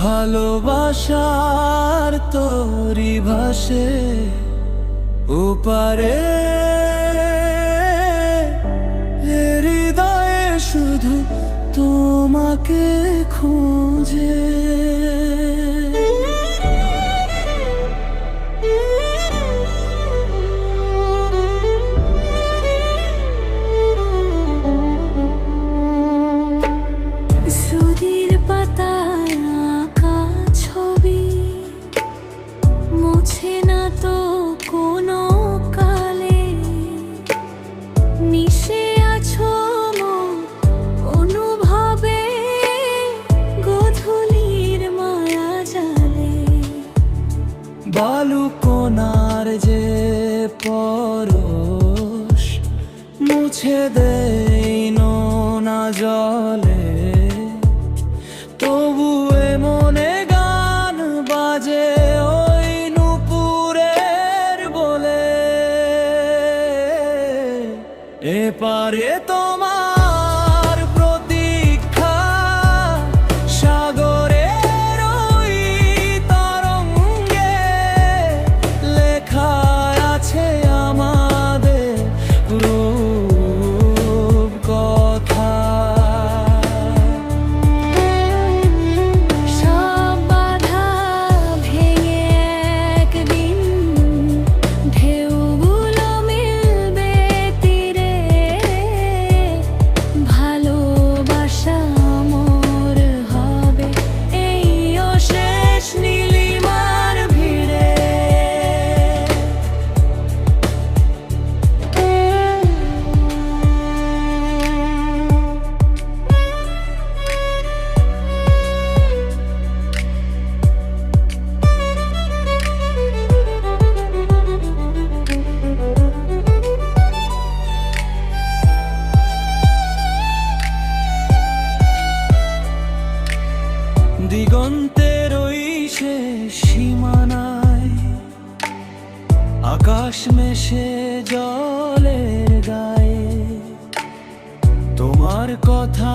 ভালোবাসার তরি ভাসে ওপারে, হৃদয়ে শুধু তোমাকে খুঁজে। সুধীর পাতায় আঁকা ছবি মুছে না তো কোনো কালে, মিশে আছো অনুভবে গধূলির মায়া জালে। বালুকোনার যে পরশ মুছে দেই নোনা জলে, তবু মনে গান বাজে ওই নুপুরের বলে। এপারে তোমার প্রতীক্ষা সাগরের ওই তরঙ্গে, লেখা আছে আমাদের রূপ কথা। সব বাধা ভেঙে একদিন ঢেউগুলো মিলবে তীরে, ভালোবাসা মোর হবে এই অশেষ নীলিমার ভিড়ে। দিগন্তের ওই শেষ সীমানায় আকাশ মেশে জলের গায়ে, তোমার কথা